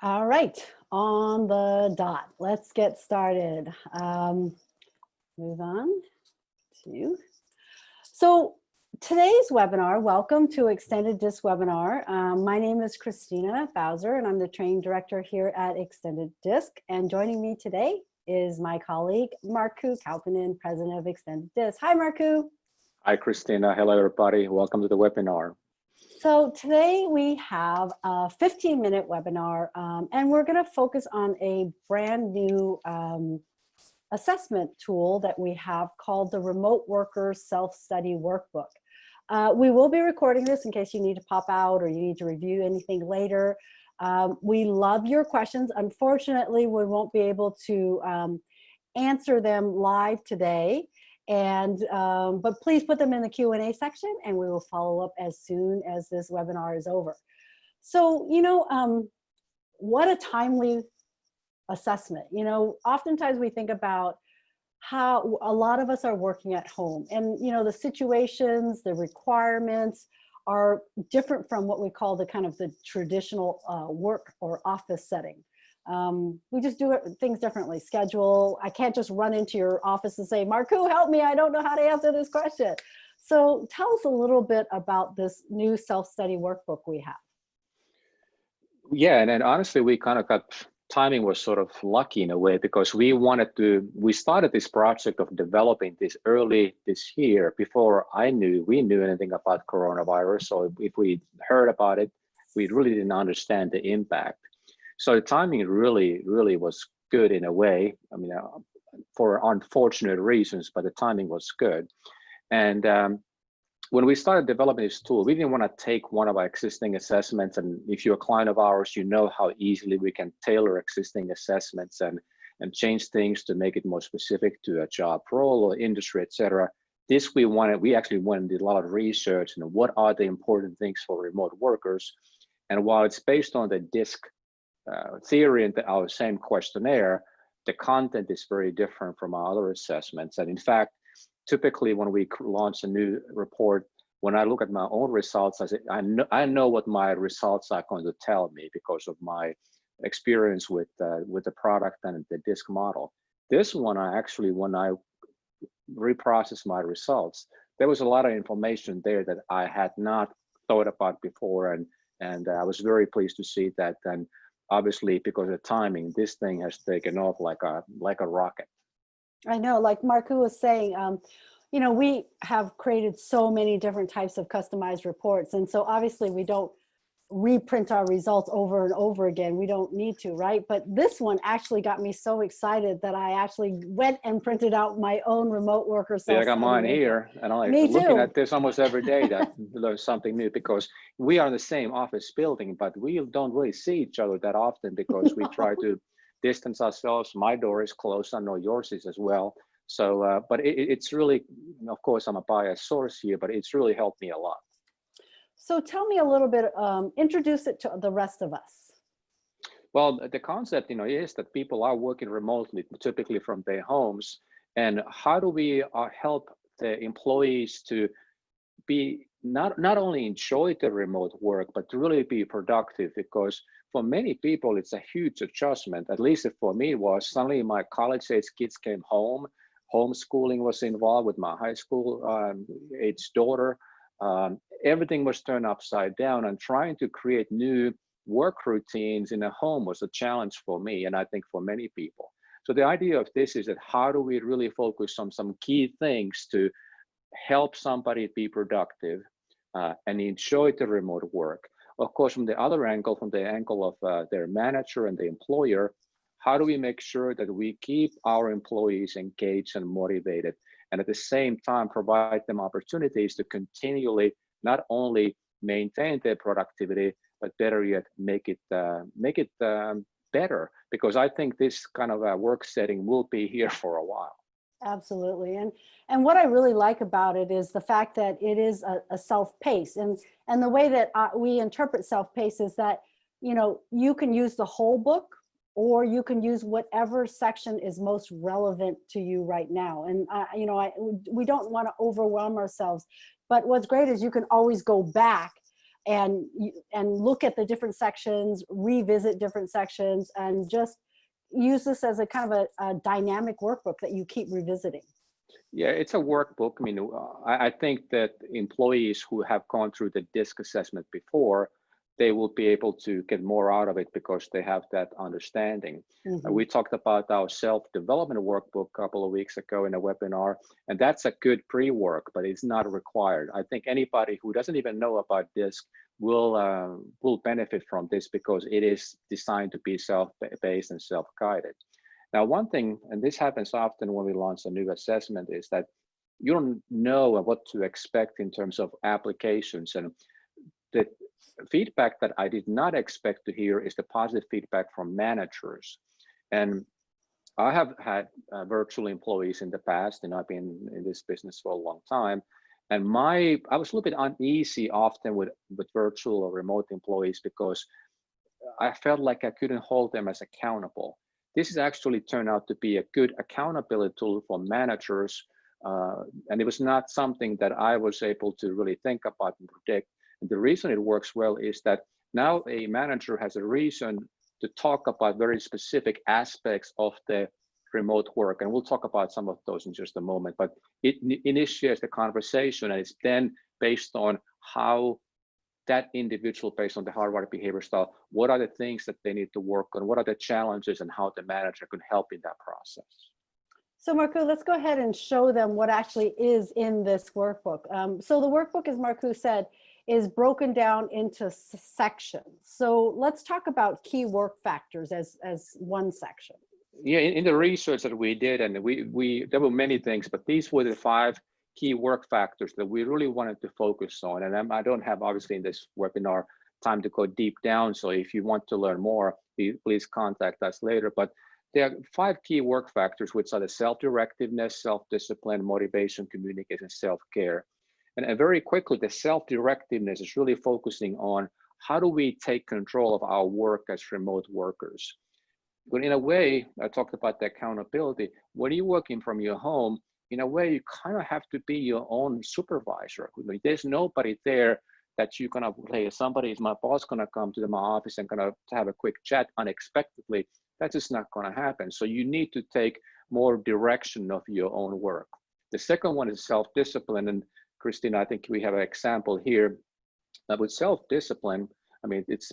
All right, on the dot. Let's get started. Move on to. So today's webinar, welcome to Extended Disc webinar. My name is Christina Bowser and I'm the training director here at Extended Disc. And joining me today is my colleague, Markku Kaupinen, president of Extended Disc. Hi, Markku. Hi, Christina. Hello, everybody. Welcome to the webinar. So today we have a 15-minute webinar, and we're going to focus on a brand new assessment tool that we have called the Remote Worker Self-Study Workbook. We will be recording this in case you need to pop out or you need to review anything later. We love your questions. Unfortunately, we won't be able to answer them live today. But please put them in the Q&A section and we will follow up as soon as this webinar is over. So, what a timely assessment. Oftentimes we think about how a lot of us are working at home and, the situations, the requirements are different from what we call the kind of the traditional work or office setting. We just do things differently. Schedule. I can't just run into your office and say, Markku, help me. I don't know how to answer this question. So tell us a little bit about this new self-study workbook we have. Yeah, and honestly, we kind of got timing was sort of lucky in a way because we started this project of developing this early this year before we knew anything about coronavirus. So if we heard about it, we really didn't understand the impact. So the timing really, really was good in a way. I mean, for unfortunate reasons, but the timing was good. And when we started developing this tool, we didn't want to take one of our existing assessments. And if you're a client of ours, you know how easily we can tailor existing assessments and change things to make it more specific to a job role or industry, et cetera. This we actually went and did a lot of research and what are the important things for remote workers. And while it's based on the DISC theory and our same questionnaire, the content is very different from our other assessments. And in fact, typically when we launch a new report, when I look at my own results, I say, I know what my results are going to tell me because of my experience with the product and the DISC model. This one, when I reprocessed my results, there was a lot of information there that I had not thought about before. And I was very pleased to see that. And obviously, because of the timing, this thing has taken off like a rocket. I know, like Markku was saying, we have created so many different types of customized reports. And so obviously we don't reprint our results over and over again. We don't need to, right? But this one actually got me so excited that I actually went and printed out my own remote worker self-study. Yeah, I got mine here, and I'm looking at this almost every day that learn something new because we are in the same office building, but we don't really see each other that often because we try to distance ourselves. My door is closed. I know yours is as well. So, but it's really, of course, I'm a biased source here, but it's really helped me a lot. So tell me a little bit, introduce it to the rest of us. Well, the concept, is that people are working remotely, typically from their homes. And how do we help the employees to be not only enjoy the remote work, but to really be productive? Because for many people, it's a huge adjustment. At least for me, it was suddenly my college-age kids came home. Homeschooling was involved with my high school age daughter. Everything was turned upside down, and trying to create new work routines in a home was a challenge for me, and I think for many people. So the idea of this is that how do we really focus on some key things to help somebody be productive and enjoy the remote work? Of course, from the other angle, from the angle of their manager and the employer, how do we make sure that we keep our employees engaged and motivated, and at the same time provide them opportunities to continually not only maintain their productivity, but better yet, make it better? Because I think this kind of a work setting will be here for a while. Absolutely. And what I really like about it is the fact that it is a self-pace. And the way that we interpret self-pace is that, you can use the whole book or you can use whatever section is most relevant to you right now. And we don't want to overwhelm ourselves, but what's great is you can always go back and look at the different sections, revisit different sections, and just use this as a kind of a dynamic workbook that you keep revisiting. Yeah, it's a workbook. I mean, I think that employees who have gone through the DISC assessment before, they will be able to get more out of it because they have that understanding. We talked about our self-development workbook a couple of weeks ago in a webinar, and that's a good pre-work, but it's not required. I think anybody who doesn't even know about DISC will benefit from this because it is designed to be self-based and self-guided. Now, one thing, and this happens often when we launch a new assessment, is that you don't know what to expect in terms of applications. And the feedback that I did not expect to hear is the positive feedback from managers. And I have had virtual employees in the past, and I've been in this business for a long time. And I was a little bit uneasy often with virtual or remote employees because I felt like I couldn't hold them as accountable. This has actually turned out to be a good accountability tool for managers. And it was not something that I was able to really think about and predict. And the reason it works well is that now a manager has a reason to talk about very specific aspects of the remote work. And we'll talk about some of those in just a moment, but it initiates the conversation, and it's then based on how that individual, based on the hardwired behavior style, what are the things that they need to work on, what are the challenges, and how the manager can help in that process. So Markku, let's go ahead and show them what actually is in this workbook. So the workbook, as Markku said, is broken down into sections. So let's talk about key work factors as one section. Yeah, in the research that we did, and there were many things, but these were the 5 key work factors that we really wanted to focus on. And I don't have, obviously, in this webinar time to go deep down. So if you want to learn more, please contact us later. But there are 5 key work factors, which are the self-directiveness, self-discipline, motivation, communication, self-care. And very quickly, the self-directiveness is really focusing on how do we take control of our work as remote workers. But in a way, I talked about the accountability. When you're working from your home, in a way, you kind of have to be your own supervisor. There's nobody there that you're gonna play. My boss gonna come to my office and gonna have a quick chat unexpectedly. That's just not gonna happen. So you need to take more direction of your own work. The second one is self-discipline. And Christina, I think we have an example here. With self-discipline, I mean, it's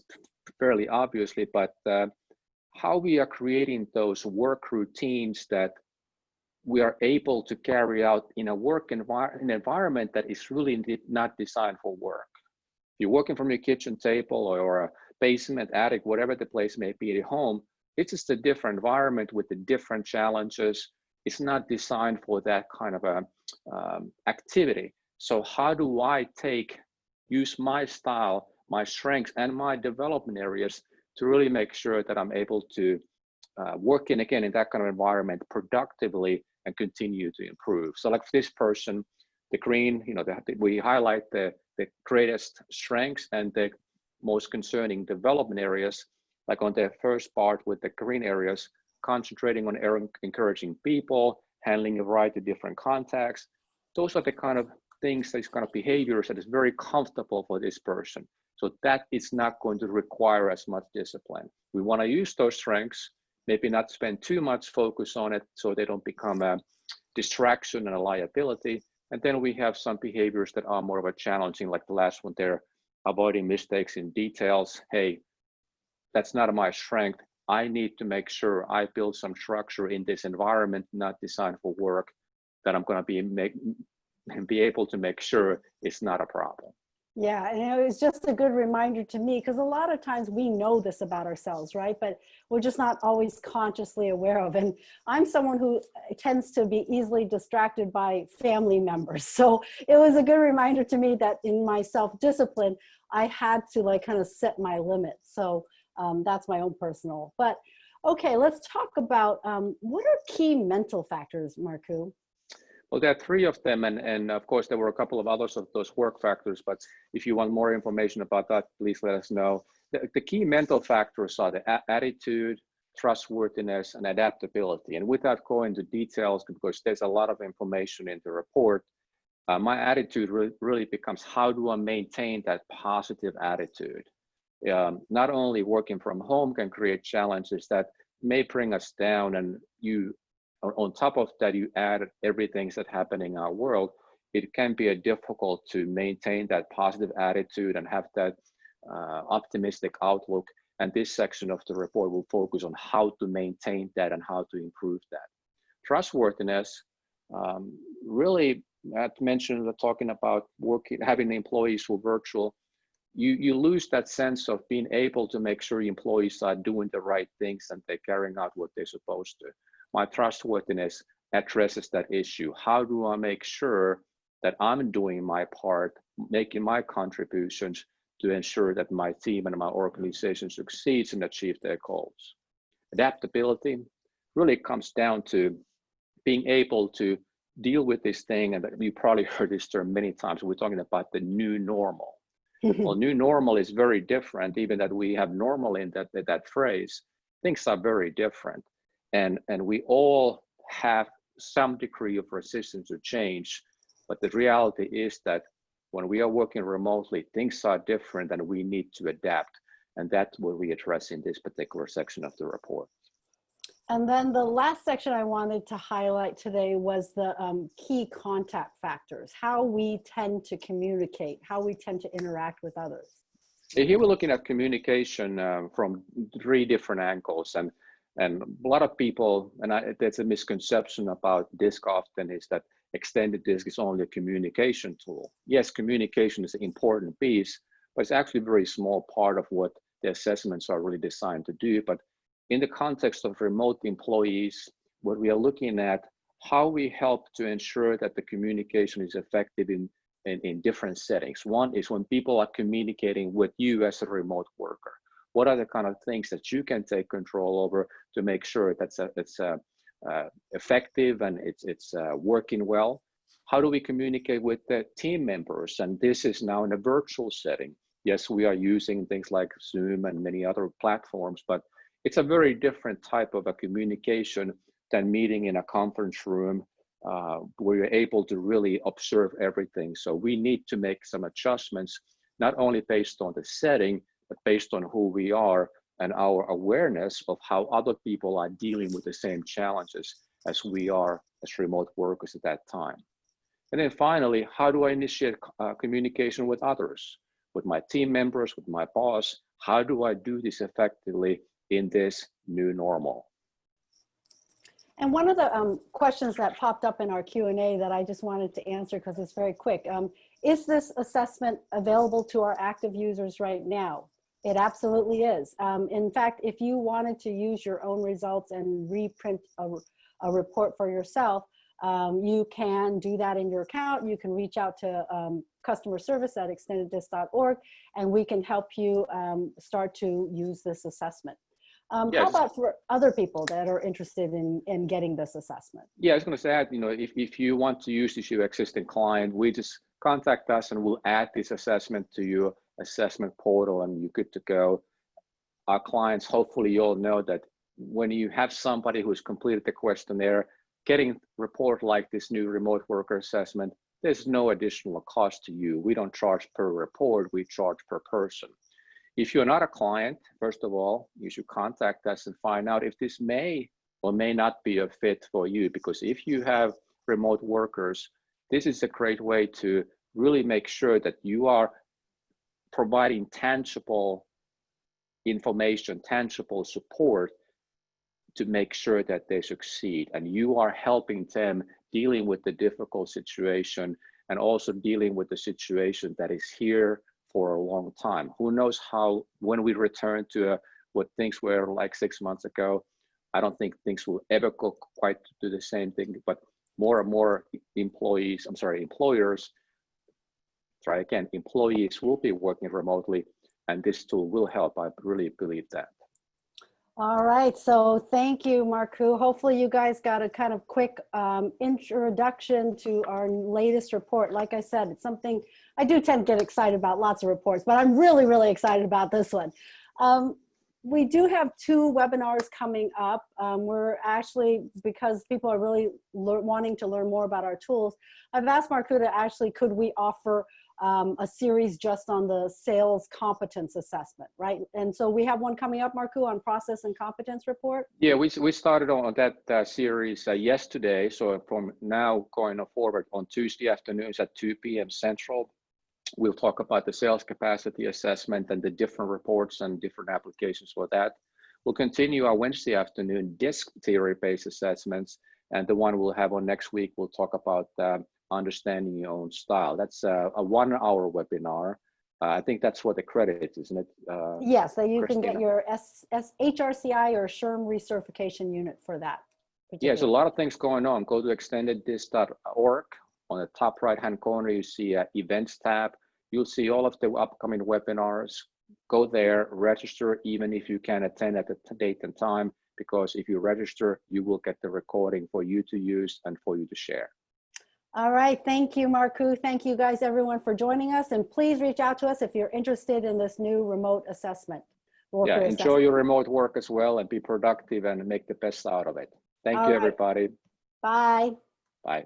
fairly obviously, but how we are creating those work routines that we are able to carry out in a an environment that is really not designed for work. If you're working from your kitchen table or a basement, attic, whatever the place may be at home, it's just a different environment with the different challenges. It's not designed for that kind of a activity. So how do I use my style, my strengths, and my development areas to really make sure that I'm able to work in that kind of environment productively and continue to improve. So like for this person, the green, we highlight the greatest strengths and the most concerning development areas. Like on the first part with the green areas, concentrating on encouraging people, handling a variety of different contacts. Those are the kind of things, these kind of behaviors that is very comfortable for this person. So that is not going to require as much discipline. We want to use those strengths, maybe not spend too much focus on it so they don't become a distraction and a liability. And then we have some behaviors that are more of a challenging, like the last one there, avoiding mistakes in details. Hey, that's not my strength. I need to make sure I build some structure in this environment, not designed for work, that I'm going to be able to make sure it's not a problem. Yeah, and it was just a good reminder to me, because a lot of times we know this about ourselves, right? But we're just not always consciously aware of. And I'm someone who tends to be easily distracted by family members. So it was a good reminder to me that in my self-discipline, I had to kind of set my limits. So that's my own personal. But okay, let's talk about what are key mental factors, Markku? Well, there are 3 of them, and of course there were a couple of others of those work factors, but if you want more information about that, please let us know. The key mental factors are the attitude, trustworthiness, and adaptability. And without going into details, because there's a lot of information in the report, my attitude really becomes, how do I maintain that positive attitude? Not only working from home can create challenges that may bring us down, and you, on top of that, you add everything that's happening in our world, it can be difficult to maintain that positive attitude and have that optimistic outlook. And this section of the report will focus on how to maintain that and how to improve that. Trustworthiness, really, not mentioned talking about working, having the employees who are virtual, you lose that sense of being able to make sure employees are doing the right things and they're carrying out what they're supposed to. My trustworthiness addresses that issue. How do I make sure that I'm doing my part, making my contributions to ensure that my team and my organization succeeds and achieve their goals? Adaptability really comes down to being able to deal with this thing, and you probably heard this term many times. We're talking about the new normal. Well, new normal is very different, even that we have normal in that phrase. Things are very different. And we all have some degree of resistance to change. But the reality is that when we are working remotely, things are different and we need to adapt. And that's what we address in this particular section of the report. And then the last section I wanted to highlight today was the key contact factors, how we tend to communicate, how we tend to interact with others. Here we're looking at communication from 3 different angles. And a lot of people, and there's a misconception about DISC often, is that extended DISC is only a communication tool. Yes, communication is an important piece, but it's actually a very small part of what the assessments are really designed to do. But in the context of remote employees, what we are looking at, how we help to ensure that the communication is effective in different settings. One is when people are communicating with you as a remote worker. What are the kind of things that you can take control over to make sure that's effective and it's working well? How do we communicate with the team members? And this is now in a virtual setting. Yes, we are using things like Zoom and many other platforms, but it's a very different type of a communication than meeting in a conference room where you're able to really observe everything. So we need to make some adjustments, not only based on the setting, but based on who we are and our awareness of how other people are dealing with the same challenges as we are as remote workers at that time. And then finally, how do I initiate communication with others, with my team members, with my boss? How do I do this effectively in this new normal? And one of the questions that popped up in our Q&A that I just wanted to answer because it's very quick, is this assessment available to our active users right now? It absolutely is. In fact, if you wanted to use your own results and reprint a report for yourself, you can do that in your account. You can reach out to customer service at extendeddisc.org, and we can help you start to use this assessment. Yes. How about for other people that are interested in getting this assessment? Yeah, I was going to say, if you want to use this, your existing client, we just contact us and we'll add this assessment to your assessment portal and you're good to go. Our clients, hopefully you all know that when you have somebody who's completed the questionnaire, getting a report like this new remote worker assessment, there's no additional cost to you. We don't charge per report, we charge per person. If you're not a client, first of all, you should contact us and find out if this may or may not be a fit for you. Because if you have remote workers, this is a great way to really make sure that you are providing tangible information, tangible support to make sure that they succeed. And you are helping them dealing with the difficult situation and also dealing with the situation that is here for a long time. Who knows how, when we return to what things were like 6 months ago, I don't think things will ever go quite to the same thing, but more and more employers, employees will be working remotely, and this tool will help. I really believe that. All right, so thank you, Markku. Hopefully you guys got a kind of quick introduction to our latest report. Like I said, it's something I do tend to get excited about lots of reports, but I'm really, really excited about this one. We do have 2 webinars coming up. We're actually, because people are really wanting to learn more about our tools, I've asked Marku to actually, could we offer a series just on the sales competence assessment, right? And so we have one coming up, Marku, on process and competence report. Yeah, we started on that series yesterday. So from now going forward on Tuesday afternoons at 2 p.m. Central, we'll talk about the sales capacity assessment and the different reports and different applications for that. We'll continue our Wednesday afternoon DISC theory-based assessments, and the one we'll have on next week, we'll talk about understanding your own style. That's a 1-hour webinar. I think that's what the credit is, isn't it? Yes, so you Christina? can get your HRCI or SHRM recertification unit for that. Yeah, there's a lot of things going on. Go to extendeddisc.org. On the top right-hand corner, you see events tab. You'll see all of the upcoming webinars. Go there, register, even if you can attend at the date and time, because if you register, you will get the recording for you to use and for you to share. All right, thank you, Marku. Thank you guys, everyone, for joining us. And please reach out to us if you're interested in this new remote assessment. Yeah, enjoy your remote work as well and be productive and make the best out of it. Thank you, everybody. Bye. Bye.